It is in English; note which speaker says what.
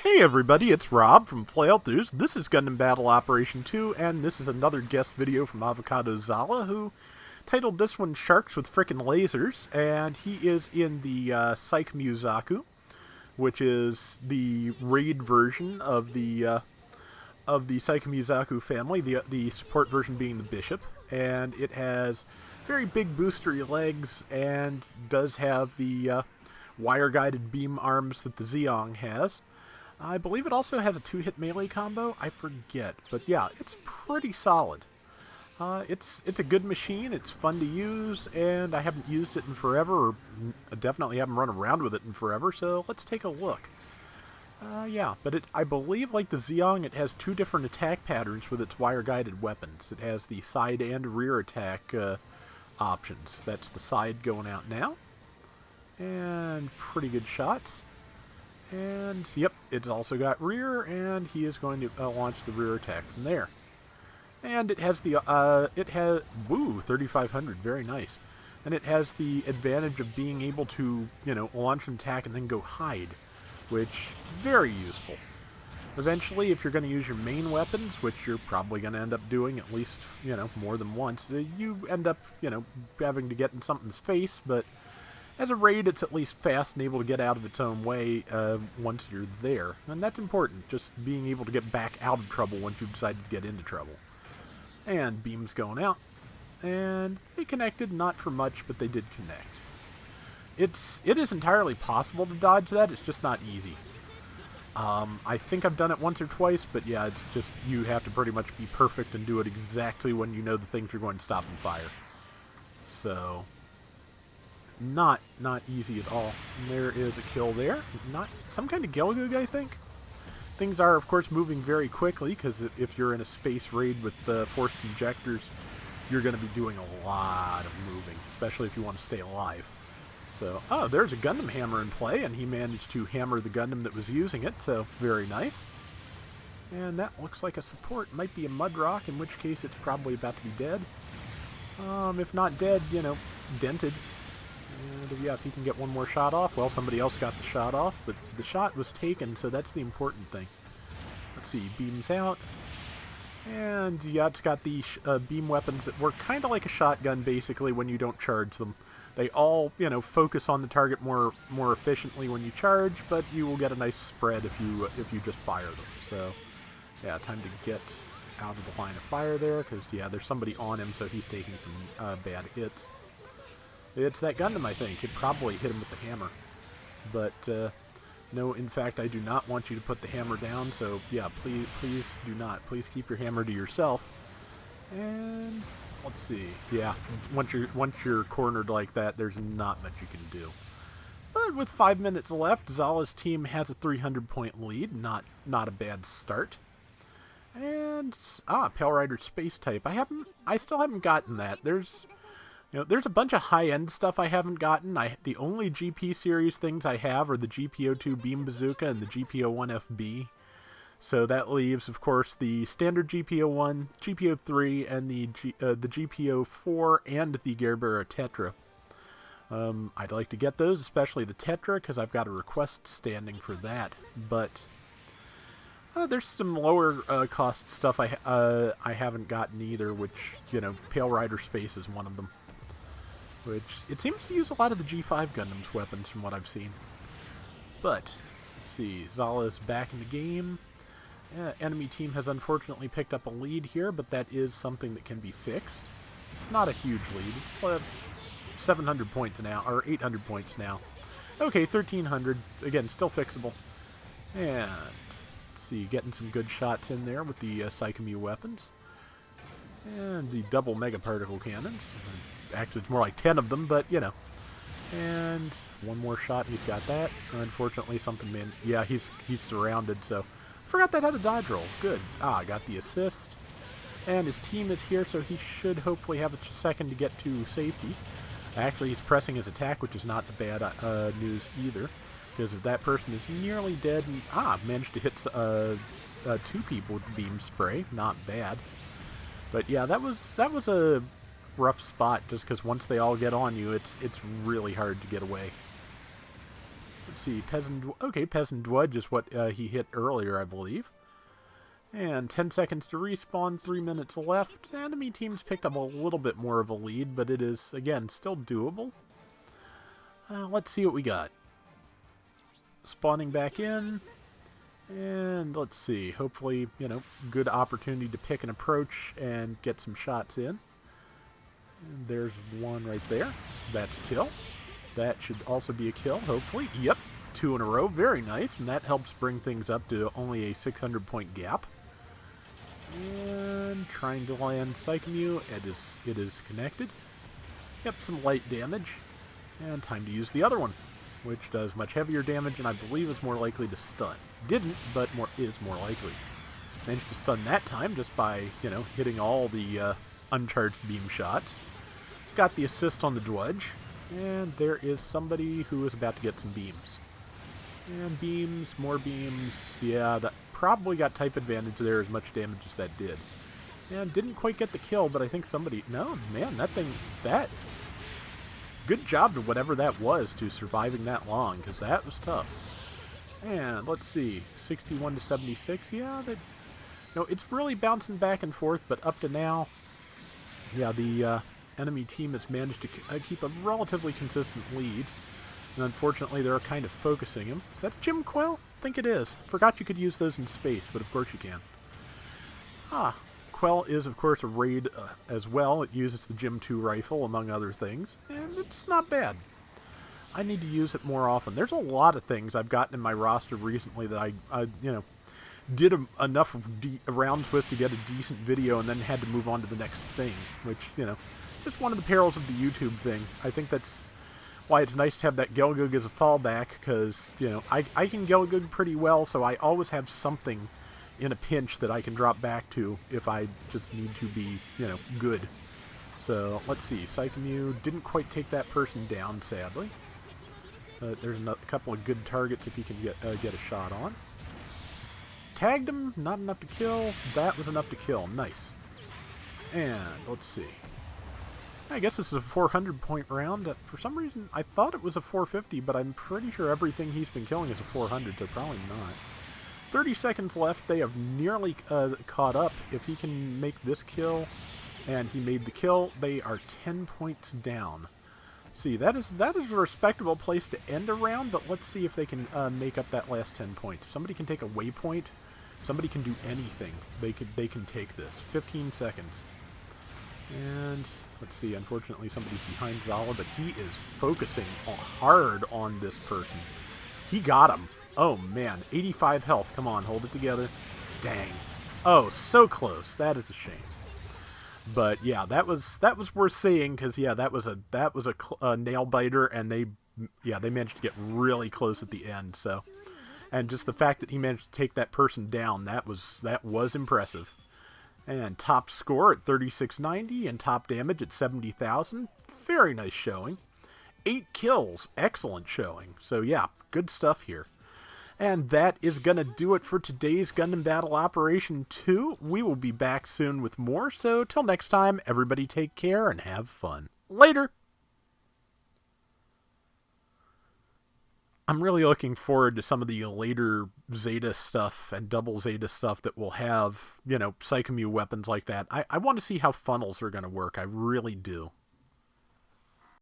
Speaker 1: Hey everybody, it's Rob from Flailthroughs. This is Gundam Battle Operation 2, and this is another guest video from Avocado Zala, who titled this one Sharks with Frickin' Lasers, and he is in the Psycommu Zaku, which is the raid version of the Psycommu Zaku family, the support version being the Bishop, and it has very big boostery legs and does have the wire-guided beam arms that the Zeong has. I believe it also has a 2-hit melee combo. I forget. But yeah, it's pretty solid. It's a good machine. It's fun to use, and I haven't used it in forever, or I definitely haven't run around with it in forever, so let's take a look. Yeah, but I believe, like the Zeong, it has two different attack patterns with its wire-guided weapons. It has the side and rear attack options. That's the side going out now. And pretty good shots. And, yep, it's also got rear, and he is going to launch the rear attack from there. And it has the, woo, 3,500, very nice. And it has the advantage of being able to, launch an attack and then go hide, which, very useful. Eventually, if you're going to use your main weapons, which you're probably going to end up doing at least, more than once, you end up, having to get in something's face, but as a raid, it's at least fast and able to get out of its own way once you're there. And that's important, just being able to get back out of trouble once you've decided to get into trouble. And beams going out. And they connected, not for much, but they did connect. It is entirely possible to dodge that, it's just not easy. I think I've done it once or twice, but yeah, it's just, you have to pretty much be perfect and do it exactly when you know the things are going to stop and fire. So not easy at all. And there is a kill there. Not some kind of Gelgoog, I think. Things are, of course, moving very quickly, because if you're in a space raid with forced injectors, you're going to be doing a lot of moving, especially if you want to stay alive. So, oh, there's a Gundam hammer in play, and he managed to hammer the Gundam that was using it, so very nice. And that looks like a support. Might be a Mudrock, in which case it's probably about to be dead. If not dead, dented. And yeah, if he can get one more shot off, well, somebody else got the shot off, but the shot was taken, so that's the important thing. Let's see, beams out. And yeah, it's got the beam weapons that work kind of like a shotgun, basically, when you don't charge them. They all, focus on the target more efficiently when you charge, but you will get a nice spread if you just fire them. So, yeah, time to get out of the line of fire there, because, yeah, there's somebody on him, so he's taking some bad hits. It's that Gundam, I think. It probably hit him with the hammer. But, no, in fact, I do not want you to put the hammer down, so, yeah, please do not. Please keep your hammer to yourself. And let's see. Yeah, once you're cornered like that, there's not much you can do. But with 5 minutes left, Zala's team has a 300-point lead. Not a bad start. And Pale Rider Space Type. I still haven't gotten that. There's a bunch of high-end stuff I haven't gotten. The only GP series things I have are the GP02 Beam Bazooka and the GP01 FB. So that leaves, of course, the standard GP01, GP03, and the GP04 and the Gerbera Tetra. I'd like to get those, especially the Tetra, because I've got a request standing for that. But there's some lower cost stuff I haven't gotten either, which, Pale Rider Space is one of them. Which, it seems to use a lot of the G5 Gundam's weapons from what I've seen. But, let's see, Zala's back in the game. Enemy team has unfortunately picked up a lead here, but that is something that can be fixed. It's not a huge lead. It's 700 points now, or 800 points now. Okay, 1,300. Again, still fixable. And, let's see, getting some good shots in there with the Psycommu weapons. And the double mega particle cannons. Actually, it's more like 10 of them, but, And one more shot, he's got that. Unfortunately, yeah, he's surrounded, so forgot that had a dodge roll. Good. Got the assist. And his team is here, so he should hopefully have a second to get to safety. Actually, he's pressing his attack, which is not the bad news either. Because if that person is nearly dead, and, managed to hit 2 people with the beam spray. Not bad. But yeah, that was a rough spot, just because once they all get on you, it's really hard to get away. Let's see, Peasant Dwudge is what he hit earlier, I believe. And 10 seconds to respawn, 3 minutes left. Enemy team's picked up a little bit more of a lead, but it is, again, still doable. Let's see what we got. Spawning back in. And let's see, hopefully, you know, good opportunity to pick an approach and get some shots in. And there's one right there. That's a kill. That should also be a kill, hopefully. Yep, 2 in a row. Very nice, and that helps bring things up to only a 600-point gap. And trying to land Psycommu. It is connected. Yep, some light damage. And time to use the other one, which does much heavier damage and I believe is more likely to stun. Didn't, but is more likely. Managed to stun that time just by, you know, hitting all the uncharged beam shots. Got the assist on the Dwudge. And there is somebody who is about to get some beams. And beams, more beams. Yeah, that probably got type advantage there, as much damage as that did. And didn't quite get the kill, but I think somebody... No, man, that thing... Good job to whatever that was to surviving that long, because that was tough. And let's see, 61 to 76. Yeah, no, it's really bouncing back and forth, but up to now, yeah, the enemy team has managed to keep a relatively consistent lead. And unfortunately, they're kind of focusing him. Is that a Gym Quell? I think it is. Forgot you could use those in space, but of course you can. Quell is, of course, a raid as well. It uses the Gym 2 rifle, among other things, and it's not bad. I need to use it more often. There's a lot of things I've gotten in my roster recently that I you know, did enough rounds with to get a decent video and then had to move on to the next thing, which, you know, is one of the perils of the YouTube thing. I think that's why it's nice to have that Gelgoog as a fallback, because, you know, I can Gelgoog pretty well, so I always have something in a pinch that I can drop back to if I just need to be, you know, good. So, let's see. Psycommu didn't quite take that person down, sadly. There's a couple of good targets if he can get a shot on. Tagged him, not enough to kill. That was enough to kill. Nice. And, let's see. I guess this is a 400-point round. For some reason, I thought it was a 450, but I'm pretty sure everything he's been killing is a 400, so probably not. 30 seconds left. They have nearly caught up. If he can make this kill, and he made the kill, they are 10 points down. See, that is a respectable place to end a round, but let's see if they can make up that last 10 points. If somebody can take a waypoint, somebody can do anything. They can take this. 15 seconds. And let's see, unfortunately somebody's behind Zala, but he is focusing hard on this person. He got him. Oh man, 85 health. Come on, hold it together. Dang. Oh, so close. That is a shame. But yeah, that was worth saying, because yeah, that was a nail biter, and they managed to get really close at the end. So, and just the fact that he managed to take that person down, that was impressive. And top score at 3690 and top damage at 70,000. Very nice showing. 8 kills, excellent showing. So yeah, good stuff here. And that is going to do it for today's Gundam Battle Operation 2. We will be back soon with more, so till next time, everybody take care and have fun. Later! I'm really looking forward to some of the later Zeta stuff and double Zeta stuff that will have, you know, Psycommu weapons like that. I want to see how funnels are going to work. I really do.